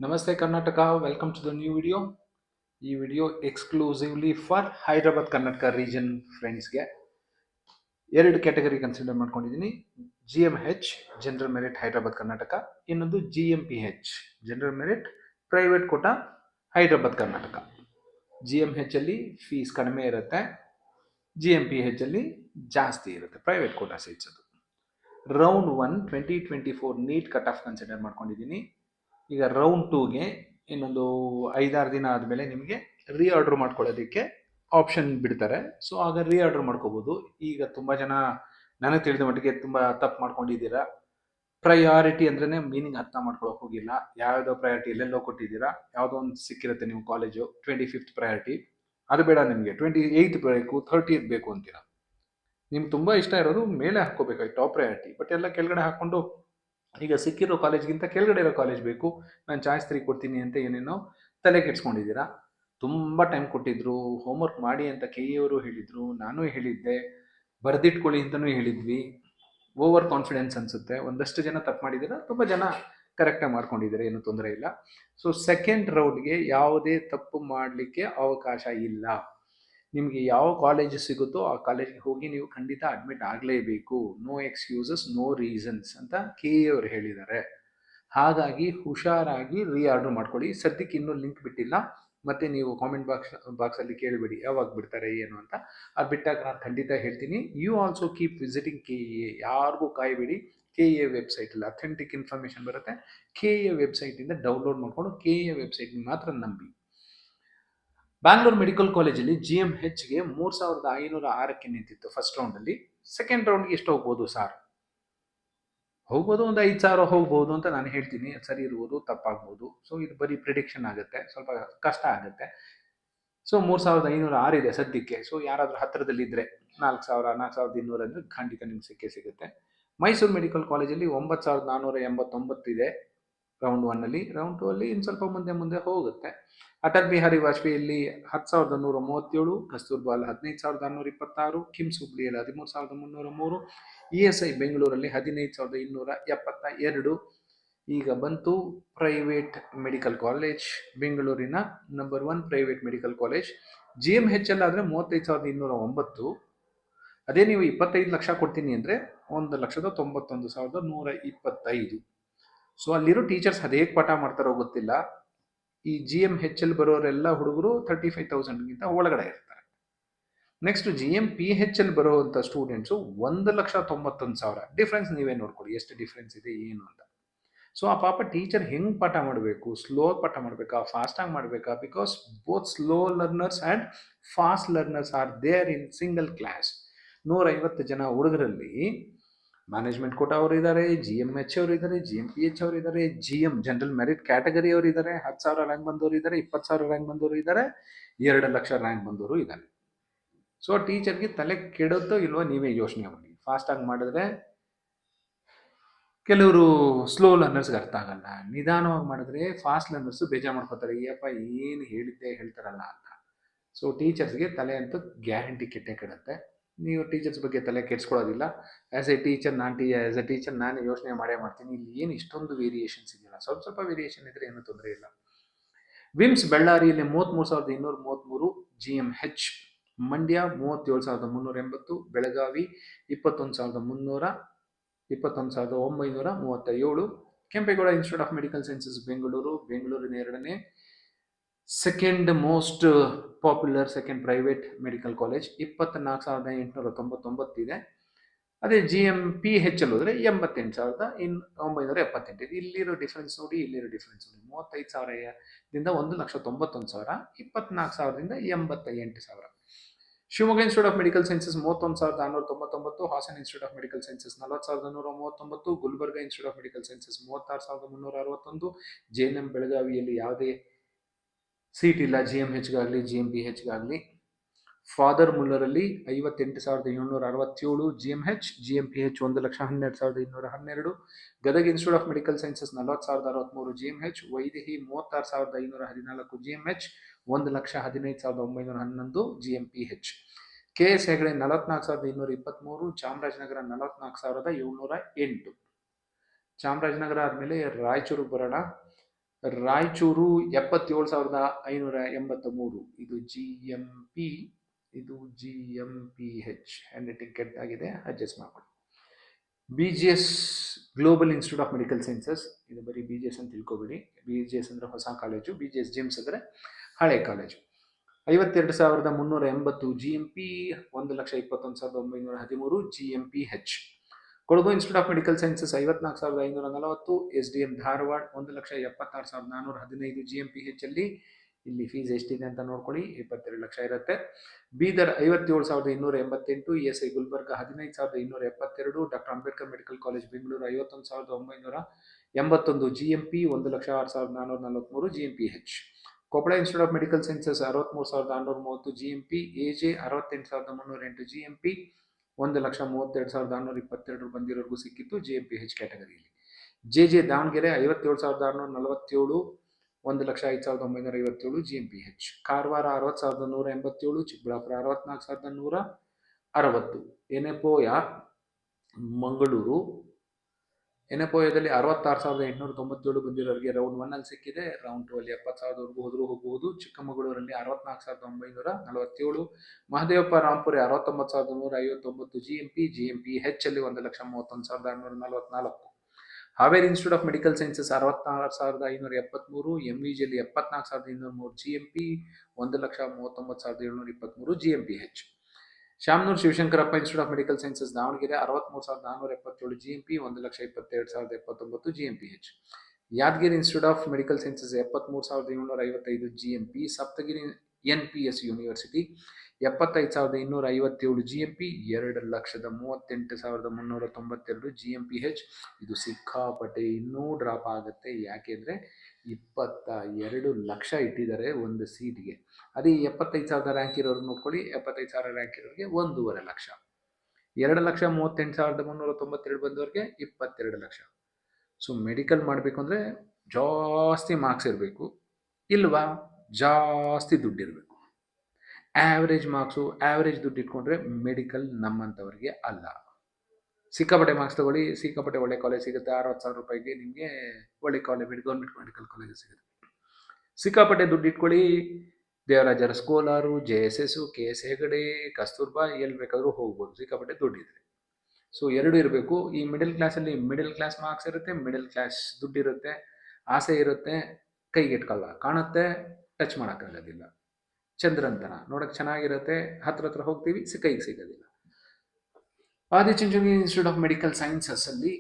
Namaste Karnataka, welcome to the new video. ಈ video exclusively for Hyderabad Karnataka region ಫ್ರೆಂಡ್ಸ್ಗೆ ಎರಡು category consider ಮಾಡ್ಕೊಂಡಿದ್ದೀನಿ. GMH general merit Hyderabad Karnataka, ಇನ್ನೊಂದು GMPH general merit private quota Hyderabad Karnataka. GMH ಅಲ್ಲಿ fees ಕಡಿಮೆ ಇರುತ್ತೆ, GMPH ಅಲ್ಲಿ ಜಾಸ್ತಿ ಇರುತ್ತೆ, ಪ್ರೈವೇಟ್ ಕೋಟಾ ಸೀಟ್ಸ್. ಅದು round 1 2024 NEET cut off consider ಮಾಡ್ಕೊಂಡಿದ್ದೀನಿ. ಈಗ ರೌಂಡ್ 2ಗೆ ಇನ್ನೊಂದು 5-6 ದಿನ ಆದಮೇಲೆ ನಿಮಗೆ ರೀಆರ್ಡರ್ ಮಾಡ್ಕೊಳ್ಳೋದಕ್ಕೆ ಆಪ್ಷನ್ ಬಿಡ್ತಾರೆ. ಸೊ ಆಗ ರೀಆರ್ಡರ್ ಮಾಡ್ಕೋಬೋದು. ಈಗ ತುಂಬ ಜನ ನನಗೆ ತಿಳಿದ ಮಟ್ಟಿಗೆ ತುಂಬ ತಪ್ಪು ಮಾಡ್ಕೊಂಡಿದ್ದೀರಾ. ಪ್ರಯಾರಿಟಿ ಅಂದ್ರೆ ಮೀನಿಂಗ್ ಅರ್ಥ ಮಾಡ್ಕೊಳಕ್ಕೆ ಹೋಗಿಲ್ಲ. ಯಾವುದೋ ಪ್ರಯಾರಿಟಿ ಎಲ್ಲೆಲ್ಲೋ ಕೊಟ್ಟಿದ್ದೀರಾ. ಯಾವುದೋ ಒಂದು ಸಿಕ್ಕಿರುತ್ತೆ ನಿಮ್ಮ ಕಾಲೇಜು 25th ಪ್ರಯಾರಿಟಿ, ಅದು ಬೇಡ, ನಿಮಗೆ 28th ಬೇಕು, 30th ಬೇಕು ಅಂತೀರಾ. ನಿಮ್ಗೆ ತುಂಬ ಇಷ್ಟ ಇರೋದು ಮೇಲೆ ಹಾಕ್ಕೋಬೇಕಾಗಿ ಟಾಪ್ ಪ್ರಯಾರಿಟಿ, ಬಟ್ ಎಲ್ಲ ಕೆಳಗಡೆ ಹಾಕ್ಕೊಂಡು ಈಗ ಸಿಕ್ಕಿರೋ ಕಾಲೇಜ್ಗಿಂತ ಕೆಳಗಡೆ ಇರೋ ಕಾಲೇಜ್ ಬೇಕು, ನಾನು ಚಾಯ್ಸ್ 3 ಕೊಡ್ತೀನಿ ಅಂತ ಏನೇನೋ ತಲೆ ಕೆಡ್ಸ್ಕೊಂಡಿದ್ದೀರಾ. ತುಂಬ ಟೈಮ್ ಕೊಟ್ಟಿದ್ರು, ಹೋಮ್ವರ್ಕ್ ಮಾಡಿ ಅಂತ KE ಅವರು ಹೇಳಿದರು, ನಾನು ಹೇಳಿದ್ದೆ, ಬರೆದಿಟ್ಕೊಳ್ಳಿ ಅಂತಲೂ ಹೇಳಿದ್ವಿ. ಓವರ್ ಕಾನ್ಫಿಡೆನ್ಸ್ ಅನಿಸುತ್ತೆ. ಒಂದಷ್ಟು ಜನ ತಪ್ಪು ಮಾಡಿದ್ದೀರಾ, ತುಂಬ ಜನ ಕರೆಕ್ಟಾಗಿ ಮಾಡ್ಕೊಂಡಿದ್ದಾರೆ, ಏನೂ ತೊಂದರೆ ಇಲ್ಲ. ಸೊ ಸೆಕೆಂಡ್ ರೌಂಡ್ಗೆ ಯಾವುದೇ ತಪ್ಪು ಮಾಡಲಿಕ್ಕೆ ಅವಕಾಶ ಇಲ್ಲ. ನಿಮಗೆ ಯಾವ ಕಾಲೇಜ್ ಸಿಗುತ್ತೋ ಆ ಕಾಲೇಜ್ಗೆ ಹೋಗಿ ನೀವು ಖಂಡಿತ ಅಡ್ಮಿಟ್ ಆಗಲೇಬೇಕು. ನೋ ಎಕ್ಸ್ಕ್ಯೂಸಸ್, ನೋ ರೀಸನ್ಸ್ ಅಂತ KE ಅವರು ಹೇಳಿದ್ದಾರೆ. ಹಾಗಾಗಿ ಹುಷಾರಾಗಿ ರೀಆರ್ಡರ್ ಮಾಡ್ಕೊಳ್ಳಿ. ಸದ್ಯಕ್ಕೆ ಇನ್ನೂ ಲಿಂಕ್ ಬಿಟ್ಟಿಲ್ಲ, ಮತ್ತೆ ನೀವು ಕಾಮೆಂಟ್ ಬಾಕ್ಸಲ್ಲಿ ಕೇಳಬೇಡಿ ಯಾವಾಗ ಬಿಡ್ತಾರೆ ಏನು ಅಂತ. ಅದು ಬಿಟ್ಟಾಗ ನಾನು ಖಂಡಿತ ಹೇಳ್ತೀನಿ. You also keep visiting KE. ಯಾರಿಗೂ ಕಾಯಬೇಡಿ. KE ವೆಬ್ಸೈಟಲ್ಲಿ ಅಥೆಂಟಿಕ್ ಇನ್ಫಾರ್ಮೇಷನ್ ಬರುತ್ತೆ. KE ವೆಬ್ಸೈಟಿಂದ ಡೌನ್ಲೋಡ್ ಮಾಡಿಕೊಂಡು KE ವೆಬ್ಸೈಟ್ ಮಾತ್ರ ನಂಬಿ. ಬ್ಯಾಂಗ್ಳೂರ್ ಮೆಡಿಕಲ್ ಕಾಲೇಜಲ್ಲಿ GMHಗೆ 3506ಕ್ಕೆ ನಿಂತಿತ್ತು ಫಸ್ಟ್ ರೌಂಡಲ್ಲಿ. ಸೆಕೆಂಡ್ ರೌಂಡ್ಗೆ ಎಷ್ಟು ಹೋಗ್ಬೋದು ಸರ್? ಹೋಗ್ಬೋದು, ಒಂದು 5,000 ಹೋಗ್ಬೋದು ಅಂತ ನಾನು ಹೇಳ್ತೀನಿ. ಸರಿ ಇರ್ಬೋದು, ತಪ್ಪಾಗ್ಬೋದು. ಸೊ ಇದು ಬರೀ ಪ್ರಿಡಿಕ್ಷನ್ ಆಗುತ್ತೆ, ಸ್ವಲ್ಪ ಕಷ್ಟ ಆಗುತ್ತೆ. ಸೊ 3506 ಇದೆ ಸದ್ಯಕ್ಕೆ. ಸೊ ಯಾರಾದರೂ ಹತ್ತಿರದಲ್ಲಿದ್ದರೆ 4,000 4,200 ಅಂದರೆ ಖಂಡಿತ ನಿಮ್ಗೆ ಸಿಗುತ್ತೆ. ಮೈಸೂರು ಮೆಡಿಕಲ್ ಕಾಲೇಜಲ್ಲಿ 9,489 ಇದೆ ರೌಂಡ್ 1ಅಲ್ಲಿ. ರೌಂಡ್ 2 ಅಲ್ಲಿ ಇನ್ನು ಸ್ವಲ್ಪ ಮುಂದೆ ಹೋಗುತ್ತೆ. ಅಟಲ್ ಬಿಹಾರಿ ವಾಜಪೇಯಿಯಲ್ಲಿ 10,137, ಕಸ್ತೂರ್ಬಾಲ್ 15,626, ಕಿಮ್ಸ್ ಹುಬ್ಳಿಯಲ್ಲಿ 13,303, ESI ಬೆಂಗಳೂರಲ್ಲಿ 15,272. ಈಗ ಬಂತು ಪ್ರೈವೇಟ್ ಮೆಡಿಕಲ್ ಕಾಲೇಜ್, ಬೆಂಗಳೂರಿನ number 1 private medical college. GMH ಅಲ್ಲಾದರೆ 35,209. ಅದೇ ನೀವು 25 ಲಕ್ಷ ಕೊಡ್ತೀನಿ ಅಂದರೆ 1,91,125. ಸೊ ಅಲ್ಲಿರೋ ಟೀಚರ್ಸ್ ಅದೇ ಪಾಠ ಮಾಡ್ತಾರೋ ಗೊತ್ತಿಲ್ಲ. ಈ GMH ಅಲ್ಲಿ ಬರೋರೆಲ್ಲ ಹುಡುಗರು 35,000ಗಿಂತ ಒಳಗಡೆ ಇರ್ತಾರೆ. ನೆಕ್ಸ್ಟ್ GMPH ಅಲ್ಲಿ ಬರುವಂಥ ಸ್ಟೂಡೆಂಟ್ಸು 1,91,000. ಡಿಫ್ರೆನ್ಸ್ ನೀವೇ ನೋಡ್ಕೊಳ್ಳಿ ಎಷ್ಟು ಡಿಫ್ರೆನ್ಸ್ ಇದೆ ಏನು ಅಂತ. ಸೊ ಆ ಪಾಪ ಟೀಚರ್ ಹೆಂಗೆ ಪಾಠ ಮಾಡಬೇಕು? ಸ್ಲೋ ಪಾಠ ಮಾಡಬೇಕಾ, ಫಾಸ್ಟಾಗಿ ಮಾಡಬೇಕಾ? Because both slow learners and fast learners are there in single class. 150 ಜನ ಹುಡುಗರಲ್ಲಿ ಮ್ಯಾನೇಜ್ಮೆಂಟ್ ಕೋಟಾ ಅವರು ಇದ್ದಾರೆ, GMH ಅವರು ಇದ್ದಾರೆ, GMPH ಅವರು ಇದ್ದಾರೆ, GM ಜನರಲ್ ಮೆರಿಟ್ ಕ್ಯಾಟಗರಿ ಅವರು ಇದ್ದಾರೆ, 10,000 ರ್ಯಾಂಕ್ ಬಂದವರು ಇದ್ದಾರೆ, 20,000 ರ್ಯಾಂಕ್ ಬಂದವರು ಇದ್ದಾರೆ, 2 ಲಕ್ಷ ರ್ಯಾಂಕ್ ಬಂದವರು ಇದ್ದಾರೆ. ಸೊ ಟೀಚರ್ಗೆ ತಲೆ ಕೆಡುತ್ತೋ ಇಲ್ವೋ ನೀವೇ ಯೋಚನೆ ಮಾಡಿ. ಫಾಸ್ಟಾಗಿ ಮಾಡಿದ್ರೆ ಕೆಲವರು ಸ್ಲೋ ಲರ್ನರ್ಸ್ಗೆ ಅರ್ಥ ಆಗಲ್ಲ, ನಿಧಾನವಾಗಿ ಮಾಡಿದ್ರೆ ಫಾಸ್ಟ್ ಲರ್ನರ್ಸು ಬೇಜಾರು ಮಾಡ್ಕೋತಾರೆ, ಅಯ್ಯಪ್ಪ ಏನು ಹೇಳಿದ್ದೆ ಹೇಳ್ತಾರಲ್ಲ ಅಂತ. ಸೊ ಟೀಚರ್ಸ್ಗೆ ತಲೆ ಅಂತೂ ಗ್ಯಾರಂಟಿ ಕೆಟ್ಟೇ ಕೆಡುತ್ತೆ. ನೀವು ಟೀಚರ್ಸ್ ಬಗ್ಗೆ ತಲೆ ಕೆಡಿಸ್ಕೊಳ್ಳೋದಿಲ್ಲ. ಆ್ಯಸ್ ಎ ಟೀಚರ್ ನಾನು ಯೋಚನೆ ಮಾಡ್ತೀನಿ, ಇಲ್ಲಿ ಏನು ಇಷ್ಟೊಂದು ವೇರಿಯೇಷನ್ಸ್ ಇದೆಯಲ್ಲ. ಸ್ವಲ್ಪ ವೇರಿಯೇಷನ್ ಇದ್ದರೆ ಏನೂ ತೊಂದರೆ ಇಲ್ಲ. ವಿಮ್ಸ್ ಬೆಳ್ಳಾರಿಯಲ್ಲಿ 33,233, GMH. Mandya 37,380, Belagavi 21,937, Kempegowda institute of medical sciences ಬೆಂಗಳೂರಿನ 2ನೇ second most popular second private medical college, 24,899 ಇದೆ. ಅದೇ GMPH ಅಲ್ಲಿ ಹೋದರೆ 88,978 ಇದೆ. ಇಲ್ಲಿರೋ ಡಿಫ್ರೆನ್ಸ್ ನೋಡಿ, 35,000ದಿಂದ 1,91,000, 24,000ದಿಂದ 88,000. Shivamogga institute of medical sciences 31,699, Hassan institute of medical sciences 40,139, Gulbarga institute of medical sciences 36,361, JNM ಬೆಳಗಾವಿಯಲ್ಲಿ ಯಾವುದೇ ಸೀಟ್ ಇಲ್ಲ, GMHಗಾಗಲಿ GMPHಗಾಗಲಿ. ಫಾದರ್ ಮುಲ್ಲರಲ್ಲಿ 58,767, GMPH 1,12,212, Gadag institute of medical sciences 40,063, GMH, Vaidehi 36,514, GMH 1,15,911, GMPH. KS Hegde 44,223, Chamarajanagar 44,708. Chamarajanagar ಆದಮೇಲೆ ರಾಯಚೂರಿಗೆ ಬರೋಣ. ರಾಯಚೂರು 77,583. ಇದು GMP, ಇದು GMPH. ಹ್ಯಾಂಡ್ ರೈಟಿಂಗ್ ಕೆಟ್ಟಾಗಿದೆ, ಅಡ್ಜಸ್ಟ್ ಮಾಡ್ಕೊಳ್ಳಿ. BGS global institute of medical sciences, ಇದು ಬರೀ BGS ಅಂತ ತಿಳ್ಕೊಬೇಡಿ. BGS ಅಂದರೆ ಹೊಸ ಕಾಲೇಜು, BGS ಜಿಮ್ಸ್ ಅಂದರೆ ಹಳೆ college. 52,380 GMP, 1,21,913 GMPH. Kodagu institute of medical sciences 54,540, SDM Dharwad 1,76,415 GMPH ಅಲ್ಲಿ. ಇಲ್ಲಿ ಫೀಸ್ ಎಷ್ಟಿದೆ ಅಂತ ನೋಡ್ಕೊಳ್ಳಿ, 22 ಲಕ್ಷ ಇರುತ್ತೆ. Bidar 57,288, ESI Gulbarga 15,272, doctor Ambedkar medical college Bengaluru 51,981 GMP, 1,06,443 GMPH. Koppal institute of medical sciences 63,630 GMP, AJ 68,308 GMP, 1,32,622 ಬಂದಿರೋರ್ಗೂ ಸಿಕ್ಕಿತ್ತು GMPH ಕ್ಯಾಟಗರಿಯಲ್ಲಿ. JJ Davanagere 57,647, 1,05,957 GMPH. ಕಾರವಾರ 60,187, ಚಿಕ್ಕಬಳ್ಳಾಪುರ 64,160. ಎನೆಪೋಯ ಮಂಗಳೂರು, ಎನೆಪೋಯದಲ್ಲಿ 66,897 ಬಂದಿರೋರಿಗೆ ರೌಂಡ್ 1 ಅಲ್ಲಿ ಸಿಕ್ಕಿದೆ. ರೌಂಡ್ 2 ಅಲ್ಲಿ 70,000ವರೆಗೂ ಹೋದರೂ ಹೋಗಬಹುದು. ಚಿಕ್ಕಮಗಳೂರಲ್ಲಿ 64,947, ಮಹದೇವಪ್ಪ ರಾಂಪುರಿ 69,159 GMP, GMPH ಅಲ್ಲಿ 1,31,644. Haveri institute of medical sciences 66,573, MVG ಅಲ್ಲಿ 74,203 GMP, 1,39,723 GMPH. Shamanur Shivashankarappa institute of medical sciences Davangere 63,477 GMP, 1,22,229 GMPH. Yadgir institute of medical sciences 73,755 GMP. Saptagiri NPS university 75,257 GMP, 2,38,392 GMPH. ಇದು ಸಿಕ್ಕಾಪಟ್ಟೆ ಇನ್ನೂ ಡ್ರಾಪ್ ಆಗುತ್ತೆ. ಯಾಕೆಂದರೆ 22 ಲಕ್ಷ ಇಟ್ಟಿದ್ದಾರೆ ಒಂದು ಸೀಟ್ಗೆ. ಅದೇ 75,000 ರ್ಯಾಂಕ್ ಇರೋರು ನೋಡ್ಕೊಳ್ಳಿ, 75,000 ರ್ಯಾಂಕ್ ಇರೋರಿಗೆ 1.5 ಲಕ್ಷ. 2,38,392 ಬಂದವ್ರಿಗೆ 22 ಲಕ್ಷ. ಸೊ ಮೆಡಿಕಲ್ ಮಾಡಬೇಕು ಅಂದರೆ ಜಾಸ್ತಿ ಮಾರ್ಕ್ಸ್ ಇರಬೇಕು, ಇಲ್ವಾ ಜಾಸ್ತಿ ದುಡ್ಡಿರಬೇಕು. ಆ್ಯಾವ್ರೇಜ್ ಮಾರ್ಕ್ಸು, ಆ್ಯಾವ್ರೇಜ್ ದುಡ್ಡು ಇಟ್ಕೊಂಡ್ರೆ ಮೆಡಿಕಲ್ ನಮ್ಮಂಥವ್ರಿಗೆ ಅಲ್ಲ. ಸಿಕ್ಕಾಪಟ್ಟೆ ಮಾರ್ಕ್ಸ್ ತಗೊಳ್ಳಿ, ಸಿಕ್ಕಾಪಟ್ಟೆ ಒಳ್ಳೆ ಕಾಲೇಜ್ ಸಿಗುತ್ತೆ. 60,000 ರೂಪಾಯಿಗೆ ನಿಮಗೆ ಒಳ್ಳೆ ಕಾಲೇಜ್, ಗೌರ್ಮೆಂಟ್ ಮೆಡಿಕಲ್ ಕಾಲೇಜ್ ಸಿಗುತ್ತೆ. ಸಿಕ್ಕಾಪಟ್ಟೆ ದುಡ್ಡು ಇಟ್ಕೊಳ್ಳಿ, ದೇವರಾಜ ಅರಸು ಕೋಲಾರು, JSS, KS ಹೆಗಡೆ, ಕಸ್ತೂರ್ಬಾ, ಎಲ್ಲಿ ಬೇಕಾದರೂ ಹೋಗ್ಬೋದು, ಸಿಕ್ಕಾಪಟ್ಟೆ ದುಡ್ಡಿದ್ರೆ. ಸೊ ಎರಡು ಇರಬೇಕು. ಈ ಮಿಡಲ್ ಕ್ಲಾಸಲ್ಲಿ ಮಿಡಲ್ ಕ್ಲಾಸ್ ಮಾರ್ಕ್ಸ್ ಇರುತ್ತೆ, ಮಿಡಲ್ ಕ್ಲಾಸ್ ದುಡ್ಡಿರುತ್ತೆ, ಆಸೆ ಇರುತ್ತೆ, ಕೈಗೆಟ್ಕಲ್ಲ ಕಾಣುತ್ತೆ, ಟಚ್ ಮಾಡೋಕ್ಕಾಗೋದಿಲ್ಲ. ಚಂದ್ರಂತನ ನೋಡೋಕ್ಕೆ ಚೆನ್ನಾಗಿರುತ್ತೆ, ಹತ್ರ ಹೋಗ್ತೀವಿ, ಕೈಗೆ ಸಿಗೋದಿಲ್ಲ. Adichunchanagiri institute of medical sciences ಅಲ್ಲಿ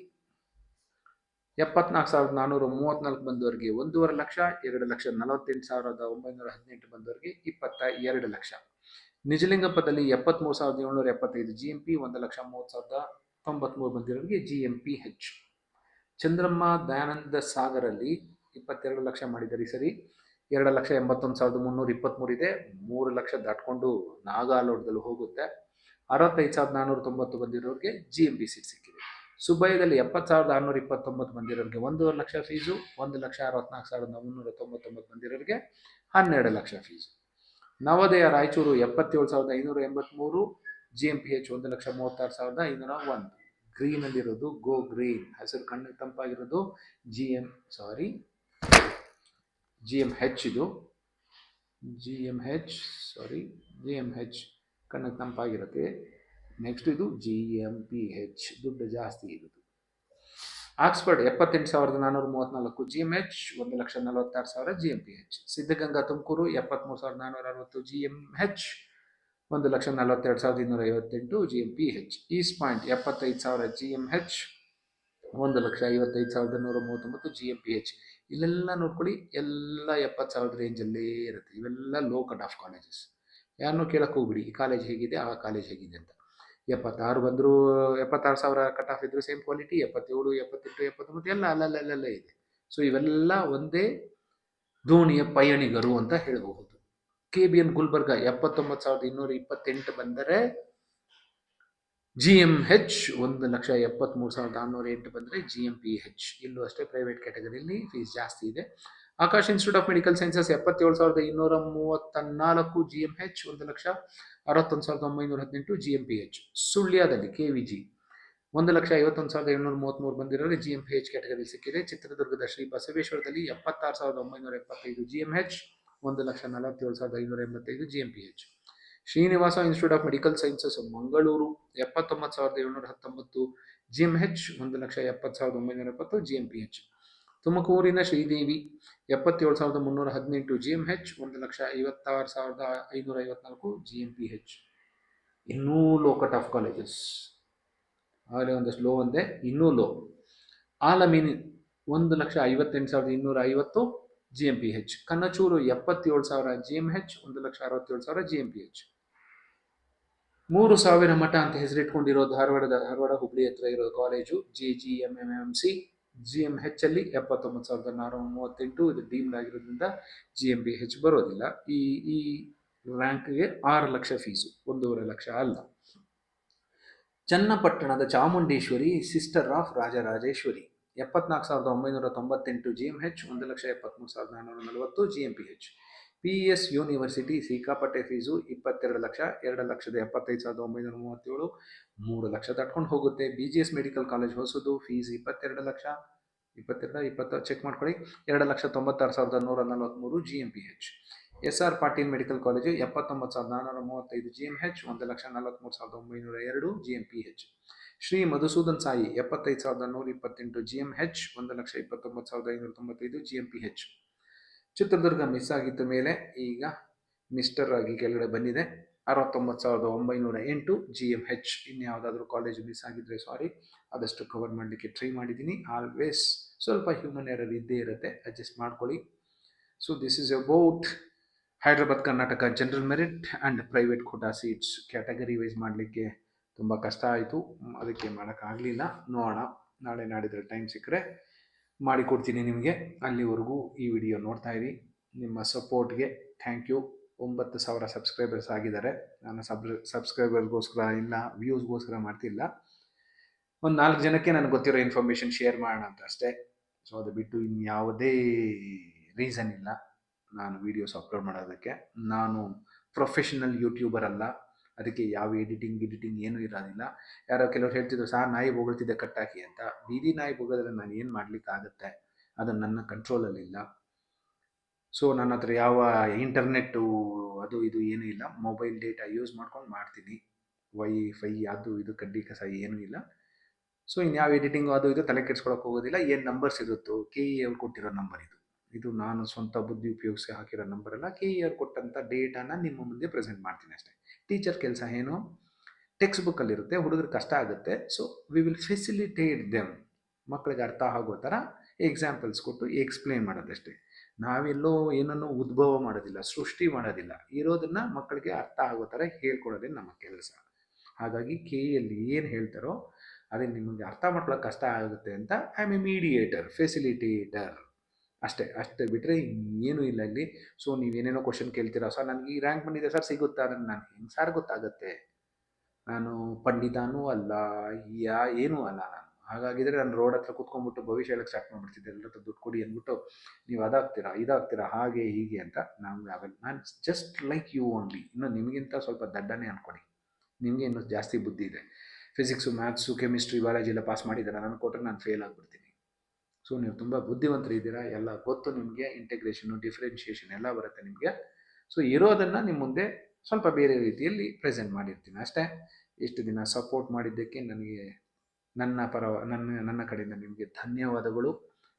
74,434 ಬಂದವರಿಗೆ 1.5 ಲಕ್ಷ, 2,48,918 ಬಂದವರಿಗೆ 22 ಲಕ್ಷ. ನಿಜಲಿಂಗಪ್ಪದಲ್ಲಿ 73,775 GMP, 1,30,30,93 ಬಂದಿರೋರಿಗೆ GMPH. ಚಂದ್ರಮ್ಮ ದಯಾನಂದ ಸಾಗರಲ್ಲಿ 22 ಲಕ್ಷ ಮಾಡಿದ್ದಾರೆ ಸರಿ. 2,81,323 ಇದೆ, 3 ಲಕ್ಷ ದಾಟ್ಕೊಂಡು ನಾಗಾಲೋಟದಲ್ಲಿ ಹೋಗುತ್ತೆ. 65,490 ಬಂದಿರೋರಿಗೆ GMP ಸೀಟ್ ಸಿಕ್ಕಿದೆ. ಸುಬ್ಬಯ್ಯದಲ್ಲಿ 70,629 ಬಂದಿರೋರಿಗೆ 1.5 ಲಕ್ಷ ಫೀಸು, 1,64,399 ಬಂದಿರೋರಿಗೆ 12 ಲಕ್ಷ ಫೀಸು. ನವೋದಯ ರಾಯಚೂರು 77,583, GMPH 1,36,501. ಗ್ರೀನಲ್ಲಿರೋದು ಗೋ ಗ್ರೀನ್, ಹಸಿರು ಕಣ್ಣಿಗೆ ತಂಪಾಗಿರೋದು GMH. ಇದು GMH ಕಣ್ಣಿಗೆ ತಂಪಾಗಿರುತ್ತೆ. ನೆಕ್ಸ್ಟ್ ಇದು GMPH, ದುಡ್ಡು ಜಾಸ್ತಿ ಇರೋದು. Oxford 78,434 GMH, 1,46,000 GMPH. Siddaganga Tumakuru 73,460 GMH, 1,42,258 GMPH. East point 75,000 GMH, 1,55,139 GMPH. ಇಲ್ಲೆಲ್ಲ ನೋಡ್ಕೊಳ್ಳಿ, ಎಲ್ಲ 70,000 ರೇಂಜಲ್ಲೇ ಇರುತ್ತೆ. ಇವೆಲ್ಲ ಲೋ ಕಟ್ ಆಫ್ ಕಾಲೇಜಸ್. ಯಾರನ್ನೂ ಕೇಳಕ್ಕೆ ಹೋಗ್ಬಿಡಿ ಈ ಕಾಲೇಜ್ ಹೇಗಿದೆ, ಆ ಕಾಲೇಜ್ ಹೇಗಿದೆ ಅಂತ. 76 ಬಂದರೂ 76,000 ಕಟ್ ಆಫ್ ಇದ್ದರೂ ಸೇಮ್ ಕ್ವಾಲಿಟಿ, 77, 78, 79 ಎಲ್ಲ ಅಲ್ಲಲ್ಲೇ ಇದೆ. ಸೊ ಇವೆಲ್ಲ ಒಂದೇ ಧೋನಿಯ ಪಯಣಿಗರು ಅಂತ ಹೇಳಬಹುದು. KBN ಗುಲ್ಬರ್ಗ 79,228 ಬಂದರೆ GMH, 1,73,608 ಬಂದರೆ GMPH. ಇಲ್ಲೂ ಅಷ್ಟೇ ಪ್ರೈವೇಟ್ ಕ್ಯಾಟಗರಿಯಲ್ಲಿ ಫೀಸ್ ಜಾಸ್ತಿ ಇದೆ. Akash institute of medical sciences 77,234 GMH, 1,61,918 GMPH. ಸುಳ್ಯದಲ್ಲಿ KVG 1,51,733 ಬಂದಿರೋರಿಗೆ GMH ಕ್ಯಾಟಗರಿ ಸಿಕ್ಕಿದೆ. ಚಿತ್ರದುರ್ಗದ ಶ್ರೀ ಬಸವೇಶ್ವರದಲ್ಲಿ 76,975 GMH, 1,47,585 GMPH. Srinivasa institute of medical sciences Mangaluru 79,719 GMH, 1,70,970 GMPH. ತುಮಕೂರಿನ ಶ್ರೀದೇವಿ 77,318 GMH, 1,56,554 GMPH. ಇನ್ನೂ ಲೋ ಕಟ್ ಆಫ್ ಕಾಲೇಜಸ್, ಆಗಲೇ ಒಂದಷ್ಟು ಲೋ ಅಂದೆ, ಇನ್ನೂ low. Alameen 1,58,250 GMPH. Kanachur 77,000 GMH, 1,67,000 GMPH. 3,000 ಮಠ ಅಂತ ಹೆಸರಿಟ್ಕೊಂಡಿರೋ ಧಾರವಾಡ ಹುಬ್ಳಿ ಹತ್ರ ಇರೋ ಕಾಲೇಜು JGMMC. GMH ಅಲ್ಲಿ 79,438. ಇದು ಡೀಮ್ಡ್ ಆಗಿರೋದ್ರಿಂದ GMPH ಬರೋದಿಲ್ಲ. ಈ ರ್ಯಾಂಕ್ಗೆ 6 ಲಕ್ಷ ಫೀಸು, 1.5 ಲಕ್ಷ ಅಲ್ಲ. ಚನ್ನಪಟ್ಟಣದ Chamundeshwari sister of Rajarajeshwari 74,998 GMH, 1,73,440 GMPH. PS university ಸಿಕ್ಕಾಪಟ್ಟೆ ಫೀಸು 22 ಲಕ್ಷ, 2,75,937, 3 ಲಕ್ಷ ತಟ್ಕೊಂಡು ಹೋಗುತ್ತೆ. BGS ಮೆಡಿಕಲ್ ಕಾಲೇಜ್ ಹೊಸದು, ಫೀಸ್ 22 ಲಕ್ಷ, 20 ಚೆಕ್ ಮಾಡ್ಕೊಳ್ಳಿ, 2,96,143 GMPH. SR Patil medical college 79,435 GMH, 1,43,902 GMPH. Shri Madhusudan Sai 75,128 GMH, 1,29,595 GMPH. Chitradurga miss ಆಗಿದ್ದ ಮೇಲೆ ಈಗ ಮಿಸ್ಟರ್ ಆಗಿ ಕೆಳಗಡೆ ಬಂದಿದೆ, 69,908 GMH. ಇನ್ಯಾವುದಾದ್ರೂ ಕಾಲೇಜು ಮಿಸ್ ಆಗಿದ್ರೆ ಸಾರಿ, ಆದಷ್ಟು ಕವರ್ ಮಾಡಲಿಕ್ಕೆ ಟ್ರೈ ಮಾಡಿದ್ದೀನಿ. ಆಲ್ವೇಸ್ ಸ್ವಲ್ಪ ಹ್ಯೂಮನ್ ಎರರ್ ಇದ್ದೇ ಇರುತ್ತೆ, ಅಡ್ಜಸ್ಟ್ ಮಾಡ್ಕೊಳ್ಳಿ. So this is about Hyderabad Karnataka general merit and private quota seats. Category wise ಮಾಡಲಿಕ್ಕೆ ತುಂಬ ಕಷ್ಟ ಆಯಿತು, ಅದಕ್ಕೆ ಮಾಡೋಕ್ಕಾಗಲಿಲ್ಲ. ನೋಡೋಣ, ನಾಳೆ ನಾಡಿದ್ರೆ ಟೈಮ್ ಸಿಕ್ಕರೆ ಮಾಡಿಕೊಡ್ತೀನಿ ನಿಮಗೆ. ಅಲ್ಲಿವರೆಗೂ ಈ ವಿಡಿಯೋ ನೋಡ್ತಾ ಇರಿ. ನಿಮ್ಮ ಸಪೋರ್ಟ್ಗೆ ಥ್ಯಾಂಕ್ ಯು. 9,000 ಸಬ್ಸ್ಕ್ರೈಬರ್ಸ್ ಆಗಿದ್ದಾರೆ. ನಾನು ಸಬ್ಸ್ಕ್ರೈಬರ್ಗೋಸ್ಕರ ಇಲ್ಲ, ವ್ಯೂಸ್ಗೋಸ್ಕರ ಮಾಡ್ತಿಲ್ಲ. ಒಂದು 4 ಜನಕ್ಕೆ ನನಗೆ ಗೊತ್ತಿರೋ ಇನ್ಫಾರ್ಮೇಷನ್ ಶೇರ್ ಮಾಡೋಣ ಅಂತ ಅಷ್ಟೇ. ಸೊ ಅದು ಬಿಟ್ಟು ಇನ್ಯಾವುದೇ ರೀಸನ್ ಇಲ್ಲ ನಾನು ವೀಡಿಯೋಸ್ ಅಪ್ಲೋಡ್ ಮಾಡೋದಕ್ಕೆ. ನಾನು ಪ್ರೊಫೆಷನಲ್ ಯೂಟ್ಯೂಬರ್ ಅಲ್ಲ, ಅದಕ್ಕೆ ಯಾವ ಎಡಿಟಿಂಗ್ ಏನೂ ಇರೋದಿಲ್ಲ. ಯಾರೋ ಕೆಲವ್ರು ಹೇಳ್ತಿದ್ರು, ಸಾರ್ ನಾಯಿ ಬೊಗಳ್ತಿದ್ದೆ ಕಟ್ಟಾಕಿ ಅಂತ. ಬೀದಿ ನಾಯಿ ಬೊಗಳಿದ್ರೆ ನಾನು ಏನು ಮಾಡಲಿಕ್ಕಾಗತ್ತೆ, ಅದು ನನ್ನ ಕಂಟ್ರೋಲಲ್ಲಿಲ್ಲ. ಸೊ ನನ್ನ ಹತ್ರ ಯಾವ ಇಂಟರ್ನೆಟ್ಟು ಅದು ಇದು ಏನೂ ಇಲ್ಲ, ಮೊಬೈಲ್ ಡೇಟಾ ಯೂಸ್ ಮಾಡ್ಕೊಂಡು ಮಾಡ್ತೀನಿ. ವೈಫೈ ಅದು ಇದು ಕಡ್ಡಿ ಕಸ ಏನೂ ಇಲ್ಲ. ಸೊ ಇನ್ಯಾವ ಎಡಿಟಿಂಗು ಅದು ಇದು ತಲೆ ಕೆಡ್ಸ್ಕೊಳಕ್ಕೆ ಹೋಗೋದಿಲ್ಲ. ಏನು ನಂಬರ್ಸ್ ಇರುತ್ತೋ, KE ಅವ್ರು ಕೊಟ್ಟಿರೋ ನಂಬರ್ ಇದು ನಾನು ಸ್ವಂತ ಬುದ್ಧಿ ಉಪಯೋಗಿಸಿ ಹಾಕಿರೋ ನಂಬರ್ ಅಲ್ಲ. KE ಅವ್ರು ಕೊಟ್ಟಂಥ ಡೇಟಾನ ನಿಮ್ಮ ಮುಂದೆ ಪ್ರೆಸೆಂಟ್ ಮಾಡ್ತೀನಿ ಅಷ್ಟೇ. ಟೀಚರ್ ಕೆಲಸ ಏನು, ಟೆಕ್ಸ್ಟ್ ಬುಕ್ಕಲ್ಲಿರುತ್ತೆ, ಹುಡುಗರಿಗೆ ಕಷ್ಟ ಆಗುತ್ತೆ. So we will facilitate them, ಮಕ್ಕಳಿಗೆ ಅರ್ಥ ಆಗೋ ಥರ ಎಕ್ಸಾಂಪಲ್ಸ್ ಕೊಟ್ಟು ಎಕ್ಸ್ಪ್ಲೇನ್ ಮಾಡೋದಷ್ಟೇ. ನಾವೆಲ್ಲೋ ಏನನ್ನೋ ಉದ್ಭವ ಮಾಡೋದಿಲ್ಲ, ಸೃಷ್ಟಿ ಮಾಡೋದಿಲ್ಲ. ಇರೋದನ್ನು ಮಕ್ಕಳಿಗೆ ಅರ್ಥ ಆಗೋ ಥರ ಹೇಳ್ಕೊಡೋದೇ ನಮ್ಮ ಕೆಲಸ. ಹಾಗಾಗಿ KEಯಲ್ಲಿ ಏನು ಹೇಳ್ತಾರೋ ಅದೇ ನಿಮಗೆ ಅರ್ಥ ಮಾಡ್ಕೊಳ್ಳೋಕೆ ಕಷ್ಟ ಆಗುತ್ತೆ ಅಂತ I am A mediator, facilitator ಅಷ್ಟೇ ಬಿಟ್ಟರೆ ಏನೂ ಇಲ್ಲ ಇಲ್ಲಿ. ಸೊ ನೀವೇನೇನೋ ಕ್ವಶನ್ ಕೇಳ್ತೀರಾ, ಸರ್ ನನಗೆ ಈ ರ್ಯಾಂಕ್ ಬಂದಿದೆ ಸರ್ ಸಿಗುತ್ತಾ, ಅದನ್ನು ನಾನು ಹೆಂಗೆ ಸಾರ್ ಗೊತ್ತಾಗುತ್ತೆ, ನಾನು ಪಂಡಿತನೂ ಅಲ್ಲ ಏನೂ ಅಲ್ಲ ನಾನು. ಹಾಗಾಗಿದ್ರೆ ನಾನು ರೋಡ್ ಹತ್ರ ಕೂತ್ಕೊಂಡ್ಬಿಟ್ಟು ಭವಿಷ್ಯ ಹೇಳಕ್ಕೆ ಸ್ಟಾರ್ಟ್ ಮಾಡಿಬಿಡ್ತಿದ್ದೆ, ಎಲ್ಲರ ಹತ್ರ ದುಡ್ಡು ಕೊಡಿ ಅಂದ್ಬಿಟ್ಟು ನೀವು ಇದಾಗ್ತೀರಾ ಹಾಗೆ ಹೀಗೆ ಅಂತ. ನಾನು ಜಸ್ಟ್ ಲೈಕ್ ಯು ಓನ್ಲಿ. ಇನ್ನು ನಿಮಗಿಂತ ಸ್ವಲ್ಪ ದಡ್ಡನೇ ಅಂದ್ಕೊಡಿ, ನಿಮಗೆ ಇನ್ನೂ ಜಾಸ್ತಿ ಬುದ್ಧಿ ಇದೆ. ಫಿಸಿಕ್ಸು, ಮ್ಯಾಥ್ಸು, ಕೆಮಿಸ್ಟ್ರಿ, ಬಯಾಲಜಿ ಎಲ್ಲ ಪಾಸ್ ಮಾಡಿದ್ದಾರೆ, ನಾನು ಕೊಟ್ಟರೆ ನಾನು ಫೇಲ್ ಆಗಿಬಿಡ್ತೀನಿ. ಸೊ ನೀವು ತುಂಬ ಬುದ್ಧಿವಂತರಿದ್ದೀರಾ, ಎಲ್ಲ ಗೊತ್ತು ನಿಮಗೆ, ಇಂಟೆಗ್ರೇಷನು, ಡಿಫ್ರೆನ್ಷಿಯೇಷನ್ ಎಲ್ಲ ಬರುತ್ತೆ ನಿಮಗೆ. ಸೊ ಇರೋದನ್ನು ನಿಮ್ಮ ಮುಂದೆ ಸ್ವಲ್ಪ ಬೇರೆ ರೀತಿಯಲ್ಲಿ ಪ್ರೆಸೆಂಟ್ ಮಾಡಿರ್ತೀನಿ ಅಷ್ಟೇ. ಇಷ್ಟು ದಿನ ಸಪೋರ್ಟ್ ಮಾಡಿದ್ದಕ್ಕೆ ನನಗೆ ನನ್ನ ಕಡೆಯಿಂದ ನಿಮಗೆ ಧನ್ಯವಾದಗಳು.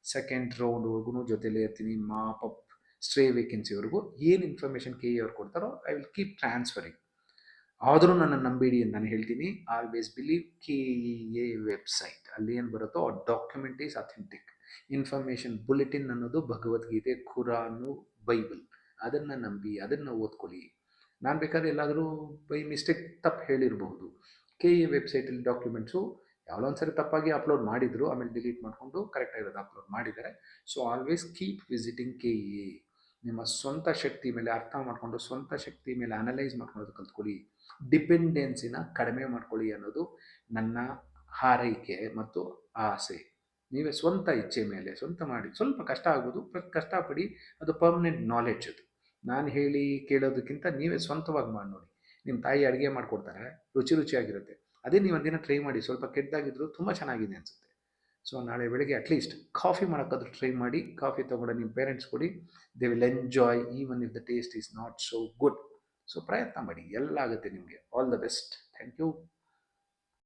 ಸೆಕೆಂಡ್ ರೌಂಡ್ವರೆಗೂ ಜೊತೆಲೇ ಇರ್ತೀನಿ. ಮಾಪಪ್ ಸ್ಟ್ರೇ ವೇಕೆನ್ಸಿವರೆಗೂ ಏನು ಇನ್ಫಾರ್ಮೇಷನ್ KE ಅವ್ರು ಕೊಡ್ತಾರೋ ಐ ವಿಲ್ ಕೀಪ್ ಟ್ರಾನ್ಸ್ಫರಿಂಗ್. ಆದರೂ ನನ್ನ ನಂಬೇಡಿ ಅಂತ ನಾನು ಹೇಳ್ತೀನಿ. ಆಲ್ವೇಸ್ ಬಿಲೀವ್ KEA ವೆಬ್ಸೈಟ್, ಅಲ್ಲಿ ಏನು ಬರುತ್ತೋ ಆ document is authentic. Information bulletin ಅನ್ನೋದು ಭಗವದ್ಗೀತೆ, ಖುರಾನು, ಬೈಬಲ್, ಅದನ್ನು ನಂಬಿ ಅದನ್ನು ಓದ್ಕೊಳ್ಳಿ. ನಾನು ಬೇಕಾದ್ರೆ ಎಲ್ಲಾದರೂ ಬೈ ಮಿಸ್ಟೇಕ್ ತಪ್ಪು ಹೇಳಿರಬಹುದು. KEA ವೆಬ್ಸೈಟಲ್ಲಿ ಡಾಕ್ಯುಮೆಂಟ್ಸು ಯಾವಲೋ ಒಂದ್ಸರಿ ತಪ್ಪಾಗಿ ಅಪ್ಲೋಡ್ ಮಾಡಿದರು, ಆಮೇಲೆ ಡಿಲೀಟ್ ಮಾಡಿಕೊಂಡು ಕರೆಕ್ಟಾಗಿರೋದು ಅಪ್ಲೋಡ್ ಮಾಡಿದ್ದಾರೆ. So always keep visiting KEA. ನಿಮ್ಮ ಸ್ವಂತ ಶಕ್ತಿ ಮೇಲೆ ಅರ್ಥ ಮಾಡಿಕೊಂಡು ಸ್ವಂತ ಶಕ್ತಿ ಮೇಲೆ ಅನಲೈಸ್ ಮಾಡ್ಕೊಳ್ಳೋದು ಕಲ್ತ್ಕೊಳ್ಳಿ. ಡಿಪೆಂಡೆನ್ಸಿನ ಕಡಿಮೆ ಮಾಡ್ಕೊಳ್ಳಿ ಅನ್ನೋದು ನನ್ನ ಹಾರೈಕೆ ಮತ್ತು ಆಸೆ. ನೀವೇ ಸ್ವಂತ ಇಚ್ಛೆ ಮೇಲೆ ಸ್ವಂತ ಮಾಡಿ. ಸ್ವಲ್ಪ ಕಷ್ಟ ಆಗ್ಬೋದು, ಕಷ್ಟಪಡಿ, ಅದು ಪರ್ಮನೆಂಟ್ ನಾಲೆಡ್ಜ್. ಅದು ನಾನು ಹೇಳಿ ಕೇಳೋದಕ್ಕಿಂತ ನೀವೇ ಸ್ವಂತವಾಗಿ ಮಾಡಿ ನೋಡಿ. ನಿಮ್ಮ ತಾಯಿ ಅಡುಗೆ ಮಾಡಿಕೊಡ್ತಾರೆ, ರುಚಿಯಾಗಿರುತ್ತೆ. ಅದೇ ನೀವು ಒಂದಿನ ಟ್ರೈ ಮಾಡಿ, ಸ್ವಲ್ಪ ಕೆಟ್ಟದಾಗಿದ್ರು ತುಂಬ ಚೆನ್ನಾಗಿದೆ ಅನಿಸುತ್ತೆ. ಸೊ ನಾಳೆ ಬೆಳಗ್ಗೆ ಅಟ್ಲೀಸ್ಟ್ ಕಾಫಿ ಮಾಡೋಕ್ಕಾದ್ರೂ ಟ್ರೈ ಮಾಡಿ. ಕಾಫಿ ತೊಗೊಂಡು ನಿಮ್ಮ ಪೇರೆಂಟ್ಸ್ ಕೊಡಿ, they will enjoy even if the taste is not so good. So ಪ್ರಯತ್ನ ಮಾಡಿ, ಎಲ್ಲ ಆಗುತ್ತೆ ನಿಮಗೆ. All the best. Thank you.